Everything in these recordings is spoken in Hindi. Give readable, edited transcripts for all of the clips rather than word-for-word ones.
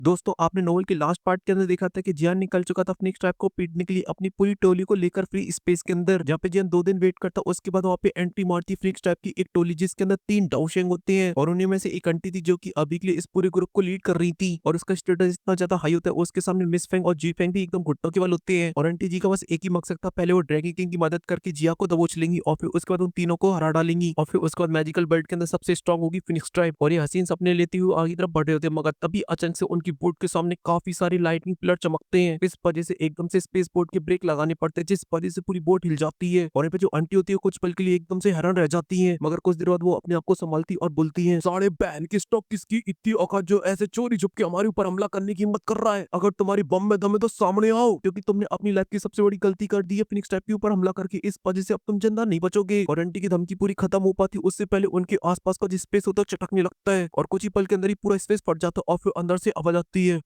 दोस्तों आपने नोवेल के लास्ट पार्ट के अंदर देखा था कि जियान निकल चुका था अपने ट्रैप को पीटने के लिए अपनी पूरी टोली को लेकर फ्री स्पेस के अंदर, जहाँ पे जियान 2 दिन वेट करता। उसके बाद वहाँ पे एंट्री मारती फ्री ट्रैप की एक टोली जिसके अंदर 3 डाउशेंग होते हैं और उन्हीं में से एक आंटी थी जो कि अभी के लिए इस पूरे ग्रुप को लीड कर रही थी और उसका स्टेटस इतना ज्यादा हाई होता है। उसके सामने मिस फेंग और जी फेंग भी एकदम घुटनों के बल होते हैं और आंटी जी का बस एक ही मकसद था, पहले वो ड्रैगन किंग की मदद करके जिया को दबोच लेंगी और फिर उसके बाद उन तीनों को हरा डालेंगी और फिर उसके बाद मैजिकल बेल्ट के अंदर सबसे स्ट्रॉन्ग होगी फिनिक्स ट्राइब और ये हसीन सपने लेती हुई आगे की तरफ बढ़ रहे होते हैं। मगर तभी अचानक से उनकी बोट के सामने काफी सारी लाइटनिंग पिलर चमकते हैं। इस वजह से एकदम से स्पेस बोट के ब्रेक लगाने पड़ते हैं जिस वजह से पूरी बोट हिल जाती है और यहाँ पे जो आंटी होती है कुछ पल के लिए एकदम से हैरान रह जाती है, मगर कुछ देर बाद वो अपने आप को संभालती और बोलती है, साढ़े बहन की स्टॉक किसकी इतनी औकात जो ऐसे चोरी छुप के हमारे ऊपर हमला करने की हिम्मत कर रहा है। अगर तुम्हारी बम में दम है तो सामने आओ, क्योंकि तुमने अपनी लाइफ की सबसे बड़ी गलती कर दी है फिनिक्स टाइप के ऊपर हमला करके। इस वजह से अब तुम जिंदा नहीं बचोगे। और आंटी की धमकी पूरी खत्म हो पाती उससे पहले उनके आसपास का जो स्पेस होता है चटकने लगता है और कुछ ही पल के अंदर ही पूरा स्पेस फट जाता है और फिर अंदर से आवाज आती है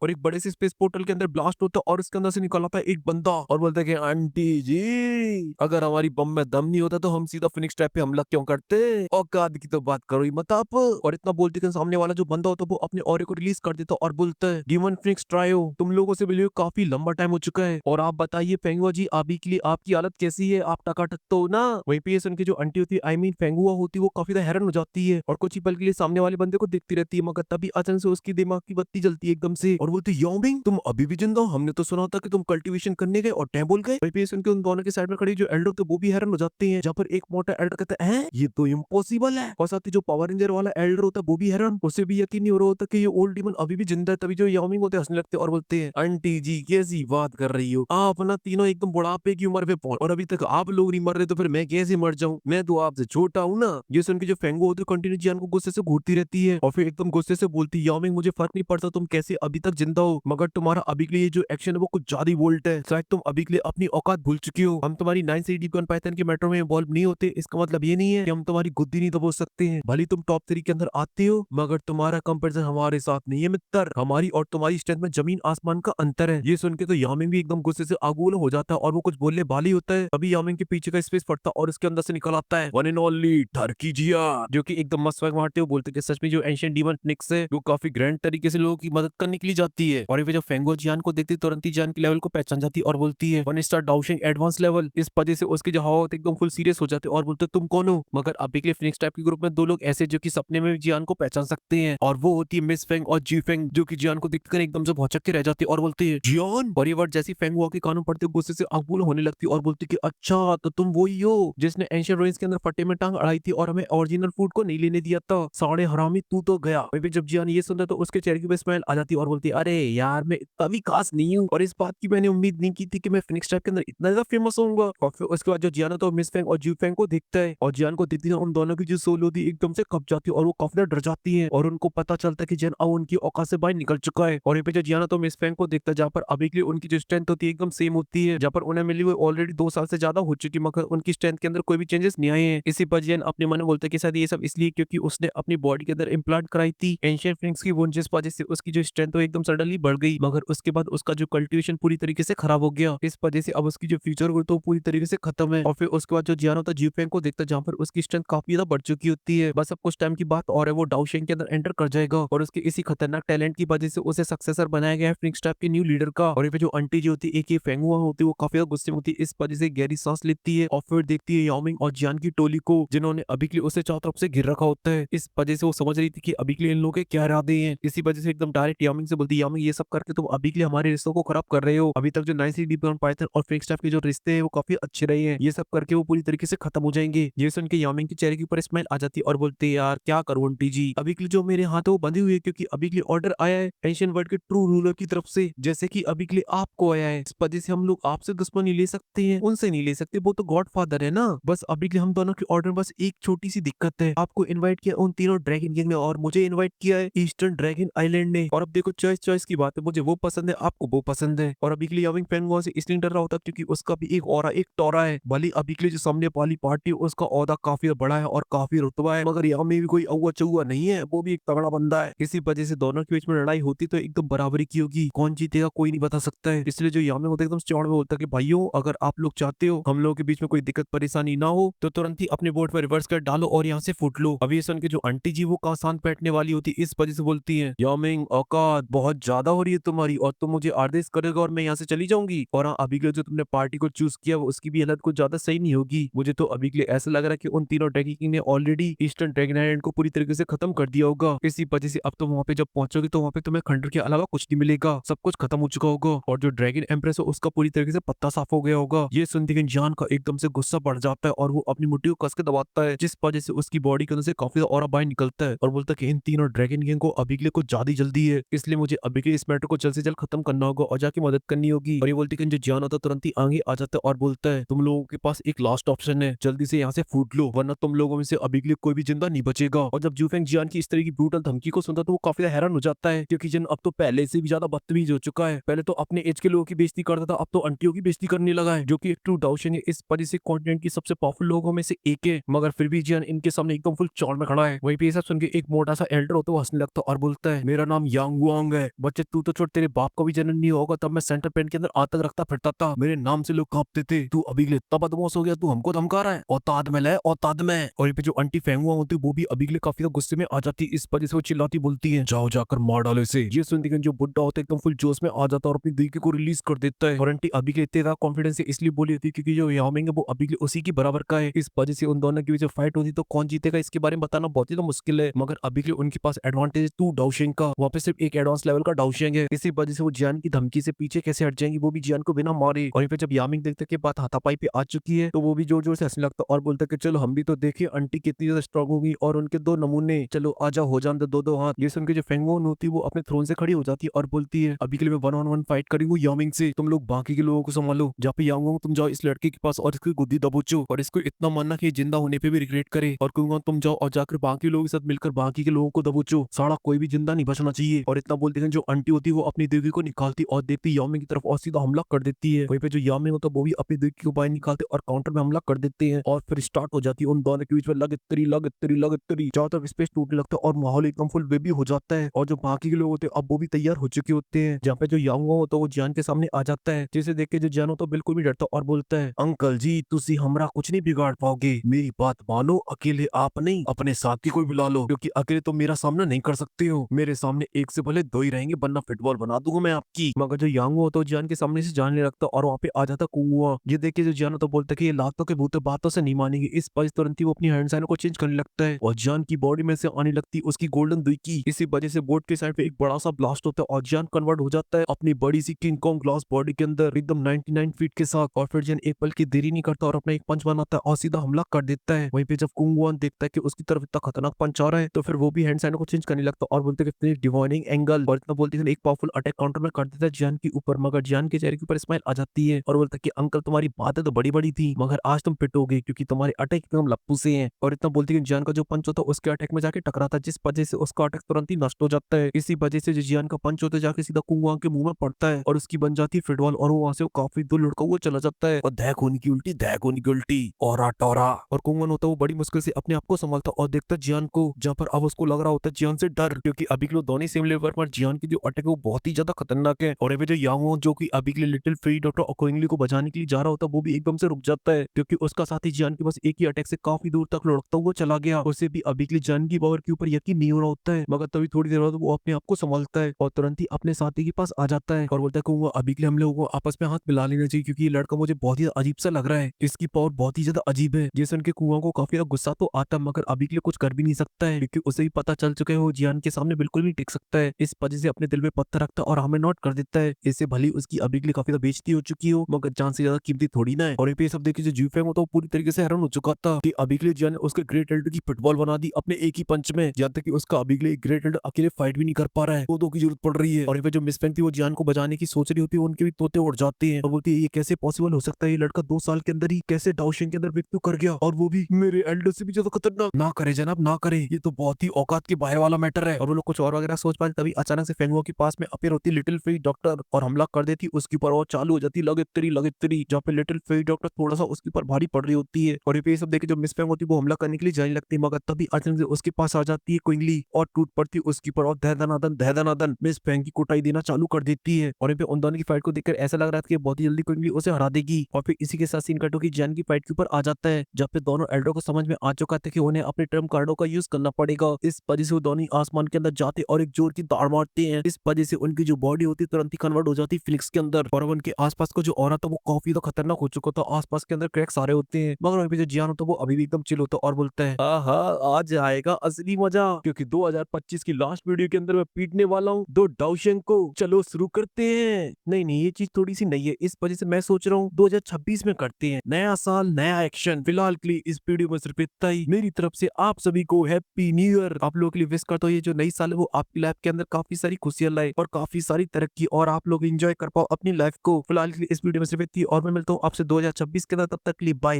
और एक बड़े से स्पेस पोर्टल के अंदर ब्लास्ट होता है और इसके अंदर से निकल आता है एक बंदा और बोलता है कि आंटी जी, अगर हमारी बम में दम नहीं होता तो हम सीधा फिनिक्स ट्रैप पे हमला क्यों करते। औकात की तो बात करो ही मत आप। और इतना बोलते कि सामने वाला जो बंदा होता है वो अपने ऑरे को रिलीज कर देता और बोलता है, डीमन फिनिक्स ट्रायो, तुम लोगों से मिले हुए काफी लंबा टाइम हो चुका है और आप बताइए फेंगुआ जी अभी के लिए आपकी हालत कैसी है, आप टकाटक तो हो ना। वहीं पे ये सुन के जो आंटी होती है आई मीन फेंगुआ होती है वो काफी ज्यादा हैरान हो जाती है और कुछ ही पल के लिए सामने वाले बंदे को देखती रहती है, मगर तभी अचानक से उसकी दिमाग की बत्ती जलती है एकदम से और बोलती है, योमिंग तुम अभी भी जिंदा हो, हमने तो सुना था कि तुम कल्टीवेशन करने गए और टेम्पल गए। वहीं पे सुन के उन दोनों के साइड में खड़ी जो एल्डर थे वो भी हैरान हो जाते हैं, जहाँ पर एक मोटा एल्डर कहता है ये तो इम्पॉसिबल है और साथ ही जो पावर रेंजर वाला एल्डर होता है वो भी हैरान, उसे भी यकीन नहीं हो रहा होता कि ये ओल्ड डीमन अभी भी जिंदा है। तभी जो याओमिंग होते हैं हंसने लगते हैं और बोलते हैं, आंटी जी कैसी बात कर रही हो, आप ना तीनों एकदम बुढ़ापे की उम्र पे पहुंच और अभी तक आप लोग नहीं मर रहे तो फिर मैं कैसे मर जाऊं, मैं तो आपसे छोटा हूं ना। ये सुन के जो फेंगो होती है कंटिन्यू जियान को गुस्से से घूरती रहती है और फिर एकदम गुस्से से बोलती, याओमिंग मुझे फर्क नहीं पड़ता तुम कैसे अभी तक जिंदा हो, मगर तुम्हारा अभी के लिए जो एक्शन है वो कुछ ज्यादा वोल्ट है, शायद तुम अभी के लिए अपनी औकात भूल चुकी हो। हम तुम्हारी 9 पाइथन के मैटर में इन्वॉल्व नहीं होते, इसका मतलब ये नहीं है कि हम तुम्हारी गुद्दी नहीं दबोच सकते हैं। भले तुम टॉप 3 के अंदर आते हो मगर तुम्हारा कंपैरिजन हमारे साथ नहीं है मित्र, हमारी और तुम्हारी स्ट्रेंथ में जमीन आसमान का अंतर है। ये सुन के तो यामिंग भी एकदम गुस्से से आगुल हो जाता है और वो कुछ बोलने वाली होता है, तभी यामिंग के पीछे का स्पेस फटता और उसके अंदर से निकल आता है वन एंड ओनली टर्की जिया, जो कि एकदम मस्त स्वैग मारते हुए बोलते कि सच में जो एंशिएंट डीमन फिनिक्स है वो काफी ग्रैंड तरीके से लोगों की मदद करने के लिए जाती है। और ये जो फेंगो जियान को देखती तुरंत ही जियान के लेवल को पहचान जाती और बोलती है, 1 स्टार डाउशिंग एडवांस लेवल। इस वजह से उसके जो हवा होते एकदम फुल सीरियस हो जाते और बोलते तुम कौन हो। मगर अभी के लिए फिनिक्स टाइप के ग्रुप में 2 लोग ऐसे जो कि सपने में भी जियान को पहचान सकते हैं और वो होती है मिस फेंग और जी फेंग, जो कि जियान को देखकर एकदम से भौचक के रह जाती है और बोलती है जियान। और ये वर्ड जैसी फेंग हुआ के कानों पड़ते गुस्से से आगुल होने लगती और बोलती कि अच्छा तो तुम वही हो जिसने एंशिएंट रुइंस के अंदर फट्टे में टांग अड़ाई थी और हमें ओरिजिनल फूड को नहीं लेने दिया था, साढ़े हरामी तू तो गया। वहीं पे जब जियान ये सुनता तो उसके चेहरे पे स्माइल आ जाती और बोलती अरे यार मैं इतना भी खास नहीं हूँ और इस बात की मैंने उम्मीद नहीं की थी कि मैं फिनिक्स टाइप के अंदर इतना ज्यादा फेमस होऊंगा। और फिर उसके बाद जो जियान तो मिस फेंग और जी फेंग को देखता है और जियान को देखती है उन दोनों की जो सोल होती है एकदम से कब जाती है और वो काफी ज्यादा डर जाती है और उनको पता चलता है कि जियान अब उनकी औकात से बाहर निकल चुका है। और यहाँ पे जो जियान तो मिस फेंग को देखता है जहाँ पर अभी के लिए उनकी जो स्ट्रेंथ होती है एकदम सेम होती है, जहाँ पर उन्हें मिली हुई ऑलरेडी 2 साल से ज्यादा हो चुकी मगर उनकी स्ट्रेंथ के अंदर कोई भी चेंजेस नहीं आए हैं। इसी पर जियान अपने मन में बोलता है कि शायद ये सब इसलिए क्योंकि उसने अपनी बॉडी के अंदर इम्प्लांट कराई थी एंशिएंट फिनिक्स की वुंड, जिस वजह से उसकी जो स्ट्रेंथ है एकदम सडनली बढ़ गई, मगर उसके बाद उसका जो कल्टीवेशन पूरी तरीके से खराब हो गया। इस वजह से अब उसकी जो फ्यूचर हो तो पूरी तरीके से खत्म है। और फिर उसके बाद जो जियान होता है जीफेंग को देखता है जहाँ पर उसकी स्ट्रेंथ काफी ज्यादा बढ़ चुकी होती है, बस अब कुछ टाइम की बात और है वो डाउशेंग के अंदर एंटर कर जाएगा और उसके इसी खतरनाक टैलेंट की वजह से उसे सक्सेसर बनाया गया है फिनिक्स टाइप के न्यू लीडर का। और ये पे जो आंटी जी होती है एक ये फेंगुआ होती है वो काफी ज्यादा गुस्से में होती है, इस वजह से गहरी सांस लेती है और फिर देखती है याओमिंग और जियान की टोली को जिन्होंने अभी के लिए उसे चारों तरफ से घेर रखा होता है। इस वजह से वो समझ रही थी कि अभी के लिए इन लोगों के क्या इरादे हैं। इसी वजह से एकदम डायरेक्ट याओमिंग से बोलती है, याओमिंग ये सब करके तुम अभी के लिए हमारे रिश्तों को खराब कर रहे हो, अभी तक जो 9 पाइथन और फिनिक्स टाइप के जो रिश्ते हैं वो काफी अच्छे रहे हैं, ये सब करके वो पूरी तरीके से खत्म हो जाएंगे। ये सुन के याओमिंग के चेहरे के ऊपर स्माइल आ जाती है और बोलते हैं, यार क्या करूं आंटी जी, अभी के लिए जो मेरे हाथ है वो बंधी हुई है क्योंकि अभी के लिए ऑर्डर आया है एंशिएंट वर्ल्ड के ट्रू रूलर की तरफ से, जैसे कि अभी के लिए आपको आया है। इस वजह से हम लोग आपसे दुश्मनी ले सकते हैं, उनसे नहीं ले सकते, वो तो गॉड फादर है ना। बस अभी के लिए हम दोनों के ऑर्डर बस एक छोटी सी दिक्कत है, आपको इन्वाइट किया उन तीनों ड्रैगन किंग ने और मुझे इन्वाइट किया है ईस्टर्न ड्रैगन आइलैंड ने। और अब देखो चॉइस चॉइस की बात है, मुझे वो पसंद है आपको वो पसंद है। और अभी के लिए यामिंग पेंगुआ से इसलिए डर रहा होता क्योंकि उसका भी एक ऑरा एक टोरा है, भले अभी के लिए जो सामने वाली पार्टी उसका ओहदा काफी बड़ा है और काफी रुतबा है, मगर यहाँ में भी कोई अव्वा चौवा नहीं है, वो भी एक तगड़ा बंदा है। इसी वजह से दोनों के बीच में लड़ाई होती तो एकदम बराबरी की होगी, कौन जीतेगा कोई नहीं बता सकता है। इसलिए जो यामिंग होता है एकदम चौड़ में बोलता है कि भाइयों अगर आप लोग चाहते हो हम लोगों के बीच में कोई दिक्कत परेशानी ना हो तो तुरंत ही अपने बोट पर रिवर्स कर डालो और यहाँ से फुट लो। अभी सुन के जो आंटी जी वो कहाँ शांत बैठने वाली होती, इस वजह से से बोलती है, यामिंग औकात बहुत ज्यादा हो रही है तुम्हारी, और तुम मुझे आदेश करेगा और मैं यहाँ से चली जाऊंगी। और हाँ, अभी के लिए जो तुमने पार्टी को चूज किया वो उसकी भी हालत कुछ ज्यादा सही नहीं होगी। मुझे तो अभी के लिए ऐसा लग रहा है कि उन तीनों ड्रैगन किंग ने ऑलरेडी ईस्टर्न ड्रैगन आइलैंड को पूरी तरीके से खत्म कर दिया होगा। इसी वजह से अब तुम वहाँ पे जब पहुंचोगे तो वहाँ पे तुम्हें खंडर के अलावा कुछ नहीं मिलेगा, सब कुछ खत्म हो चुका होगा, और जो ड्रैगन एम्प्रेस है उसका पूरी तरीके से पत्ता साफ हो गया होगा। ये सुनते ही जान का एकदम से गुस्सा बढ़ जाता है और वो अपनी मुट्ठी को कस के दबाता है, जिस वजह से उसकी बॉडी के अंदर से काफी ऑरा बाहर निकलता है और बोलता है कि इन तीनों ड्रैगन किंग को अभी के लिए कुछ ज्यादा जल्दी है, इसलिए मुझे अभी के इस मैटर को जल्द से जल्द खत्म करना होगा और जाके मदद करनी होगी। और ये बोलती है कि जो जान होता है तुरंत ही आगे आ जाता है और बोलता है, तुम लोगों के पास एक लास्ट ऑप्शन है, जल्दी से यहाँ से फूट लो वरना तुम लोगों में से अभी के लिए कोई भी जिंदा नहीं बचेगा। और जब जूफेंग जियान की इस तरह की ब्रूटल धमकी को सुनता तो वो काफी हैरान हो जाता है, क्योंकि जिन अब तो पहले से भी ज्यादा बदतमीज हो चुका है। पहले तो अपने एज के लोगों की बेइज्जती करता था, अब तो आंटियों की बेइज्जती करने लगा है, जो कि एक ट्रू डाउशन है। इस वजह से कॉन्टिनेंट की सबसे पावरफुल लोगों में से एक है, मगर फिर भी जियान इनके सामने एकदम फुल चौड़ में खड़ा है। वहीं पे ये सब सुन के एक मोटा सा एल्डर होता है, वो हंसने लगता है और बोलता है, मेरा नाम यांग वांग है बच्चे, तू तो छोड़, तेरे बाप का भी जन्म नहीं होगा तब मैं सेंटर पेंट के अंदर आतंक रखता फिरता था, मेरे नाम से लोग कांपते थे, तू अभी के लिए इतना बदमाश हो गया, तू हमको धमका रहा है, औताद में ले औताद में। और ये पे जो आंटी फेंगुआ होती है वो भी अभी के लिए काफी गुस्से में आ जाती है, इस वजह से वो चिल्लाती बोलती है, जाओ जाकर मार डालो इसे। ये सुनते ही जो बुड्ढा होता है एकदम फुल जोश में आ जाता है और अपनी दीदी को रिलीज कर देता है। और आंटी अभी के इतना कॉन्फिडेंस से इसलिए बोली होती है क्योंकि जो यामिंग है वो अभी के लिए उसी की बराबर का है, इस वजह से उन दोनों के बीच फाइट होती तो कौन जीतेगा इसके बारे में बताना बहुत ही तो मुश्किल है, मगर अभी के लिए उनके पास एडवांटेज टू डाउशिंग का, वहाँ पे सिर्फ एक एडवांस लेवल का डाउशिंग है, इसी वजह से वो जियान की धमकी से पीछे कैसे हट जाएंगी, वो भी जियान को बिना मारे। और फिर जब यामिंग देखते कि बात हाथापाई पे आ चुकी है तो वो भी जोर जोर से हंसने लगता और बोलता कि चलो हम भी तो देखिए आंटी कितनी ज्यादा स्ट्रांग होगी और उनके दो नमूने, चलो आजा हो जान दो दो हाथ। ये सुन के जो फेंगवोन होती है वो अपने थ्रोन से खड़ी हो जाती है और बोलती है, अभी के लिए मैं 1-on-1 फाइट करूंगी यामिंग से, तुम लोग बाकी के लोगों को संभालो, जहाँ पे यांगोंग तुम जाओ इस लड़के के पास और इसकी गुद्दी दबोचो और इसको इतना मानना कि जिंदा होने पे भी रिग्रेट करे, और कहूंगा तुम जाओ और जाकर बाकी लोगों के साथ मिलकर बाकी के लोगों को दबोचो, सारा कोई भी जिंदा नहीं बचना चाहिए। और इतना बोलते हैं जो आंटी होती है वो अपनी देवी को निकालती और देखती यामिंग की तरफ और सीधा हमला कर देती है। वहीं पे जो यामिंग होता है वो भी अपनी देवी को बाहर निकालते और काउंटर में हमला कर देते हैं और फिर स्टार्ट हो जाती है उन दोनों के बीच में लगातार चारों तरफ स्पेस टूटने लगता है और माहौल एकदम फुल बेबी हो जाता है। और जो बाकी के लोग होते हैं अब वो भी तैयार हो चुके होते हैं, जहाँ पे जो यांगो होता है वो जान के सामने आ जाता है, जिसे देख के जो जान होता है बिल्कुल भी डरता और बोलता है, अंकल जी तुसी हमरा कुछ नहीं बिगाड़ पाओगे, मेरी बात मानो, अकेले आप नहीं अपने साथी को भी बुला लो, क्योंकि अकेले तो मेरा सामना नहीं कर सकते हो, मेरे सामने एक से भले दो ही रहेंगे वरना फुटबॉल बना दूंगा मैं आपकी। मगर जो यांगो होता है जान के सामने से जाने लगता और वहाँ पे आ जाता कुआं। ये देख के जो जान होता बोलता कि ये लातों के भूत बातों से नहीं मानेंगे, इस पर तुरंत ही वो अपनी हैंड साइन को चेंज करने लगता है और जान की बॉडी में से आने लगती उसकी गोल्डन दुई की। इसी वजह से बोर्ड के साइड पे एक बड़ा सा ब्लास्ट होता है और जान कन्वर्ट हो जाता है अपनी बड़ी सी किंग कॉन्ग ग्लास बॉडी के अंदर एकदम 99 फीट के साथ। और फिर जान एक पल की देरी नहीं करता और अपना एक पंच बनाता है और सीधा हमला कर देता है। वहीं पे जब कुंगवान देखता है कि उसकी तरफ इतना खतरनाक पंच आ रहा है तो फिर वो भी हैंड साइन को चेंज करने लगता और बोलते हैं कि डिवाइनिंग एंगल, और इतना बोलते हैं एक पावरफुल अटैक काउंटर में कर देता है जान के ऊपर। मगर जान के चेहरे के ऊपर स्माइल आ जाती है और बोलता है कि अंकल तुम्हारी बातें तो बड़ी बड़ी थी मगर आज तुम पिटोगे क्योंकि तुम्हारे अटैक एकदम लप्पू से हैं। और इतना बोलती है कि जान का जो पंच होता है उसके अटैक में जाके टकराता है, जिस वजह से उसका अटैक तुरंत ही नष्ट हो जाता है। इसी वजह से जो जियान का पंच होता है जाके सीधा कुंगवान के मुंह में पड़ता है और उसकी बन जाती है फुटबॉल और वो वहां से काफी दूर लुढ़का हुआ चला जाता है और धैक होने की उल्टी धैक होने की उल्टी और टोरा। और कुंगवान होता है वो बड़ी मुश्किल से अपने आप को संभालता और देखता जियान को, जहाँ पर अब उसको लग रहा होता है जियान से डर, क्योंकि अभी के लिए दोनों सेम लेवल पर जियान की जो अटैक है वो बहुत ही ज्यादा खतरनाक है। और जो यांगो जो कि अभी के लिए लिटिल फ्री डॉक्टर ओकोइंगली को बचाने के लिए जा रहा होता है वो भी एकदम से रुक जाता है, क्योंकि उसका साथी जियान के पास एक ही अटैक से काफी दूर तक लुढ़कता हुआ चला गया। उसे भी अभी के लिए जान की पावर के ऊपर यकीन नहीं हो रहा होता है, मगर तभी थोड़ी देर बाद वो अपने आप को संभालता है और तुरंत ही अपने साथी के पास आ जाता है और बोलता है कि अभी के लिए हम लोगों को आपस में हाथ मिला लेना चाहिए, क्योंकि ये लड़का मुझे बहुत ही अजीब सा लग रहा है, इसकी पावर बहुत ही ज्यादा अजीब है। ये सुन के कुआं को काफी ज्यादा गुस्सा तो आता है मगर अभी के लिए कुछ कर भी नहीं सकता है, क्योंकि उसे भी पता चल चुका है वो जियान के सामने बिल्कुल नहीं टिक सकता है। इस वजह से अपने दिल में पत्थर रखता है और हमें नोट कर देता है, इससे भली उसकी अभी के लिए काफी ज्यादा बेइज्जती हो चुकी हो मगर जान से ज्यादा कीमती थोड़ी ना है। और ये सब देखिए जो जूफेंग होता है वो पूरी तरीके से हैरान हो चुका था कि अभी के लिए जियान ने उसके ग्रेट एल्डर की फुटबॉल बना दी अपने एक ही पंच में, यहाँ तक कि उसका अभी के लिए ग्रेट एल्डर अकेले फाइट भी नहीं कर पा रहा है, दो की जरूरत पड़ रही है। और ये जो मिस फेंग थी वो जियान को बचाने की सोच रही होती है, उनके भी तोते उड़ जाते हैं और बोलती है ये कैसे पॉसिबल हो सकता है, ये लड़का 2 साल के अंदर ही कैसे डाउशिंग के अंदर मृत्यु कर गया और वो भी मेरे एल्डर से भी ज्यादा खतरनाक। ना करे जनाब ना करे, ये तो बहुत ही औकात के बाहर वाला मैटर है। और वो लोग कुछ और वगैरह सोच पाते तभी अचानक से फेंगुओ के पास में अपीयर होती लिटिल फेई डॉक्टर और हमला कर देती उसके ऊपर और चालू हो जाती लगेतरी, जहाँ पे लिटिल फेई डॉक्टर थोड़ा सा उसके ऊपर भारी पड़ रही होती है। और ये सब देखे जो मिस फेंग होती है वो हमला करने के लिए जाने लगती है मगर तभी अचानक से उसके पास आ जाती है क्विंगली और टूट पड़ती है उसके ऊपर और दहदनादन मिस फेंग की कुटाई देना चालू कर देती है। और पे उन दोनों की फाइट को देखकर ऐसा लग रहा था कि बहुत ही जल्दी क्विंगली उसे हरा देगी। और फिर इसी के साथ सीन कटो की जैन की फाइट के ऊपर आ जाता है, जब पे दोनों एल्डर को समझ में आ चुका था कि उन्हें अपने टर्म कार्डों का यूज करना पड़ेगा। इस वजह से वो दोनों आसमान के अंदर जाते और एक जोर की दौड़ मारते हैं। इस वजह से उनकी जो बॉडी होती है तुरंत ही कन्वर्ट हो जाती है फिनिक्स के अंदर, और अब उनके आसपास का जो ऑरा था वो काफी तो खतरनाक हो चुका था। आसपास के अंदर क्रैक्स आ रहे होते हैं, मगर वहीं पे जो जियान होता है वो अभी भी एकदम चिल होता है और बोलता है, आहा आज आएगा असली मजा, क्योंकि 2025 की लास्ट वीडियो के अंदर मैं पीटने वाला हूँ दो डाउशेंग को। चलो शुरू करते हैं। नहीं ये चीज थोड़ी सी नई है, इस वजह से मैं सोच रहा हूँ 2026 में करते हैं। नया साल नया एक्शन। फिलहाल के लिए इस वीडियो में सिर्फ इतना ही। मेरी तरफ से आप सभी को हैप्पी न्यू ईयर। आप लोगों के लिए विश करता हूँ ये जो नई साल है वो आपकी लाइफ के अंदर काफी सारी खुशियां लाए और काफी सारी तरक्की, और आप लोग एंजॉय कर पाओ अपनी लाइफ को। फिलहाल के लिए इस वीडियो में सिर्फ इतनी, और मैं मिलता हूँ आपसे 2026 के अंदर। तब तक के लिए बाय।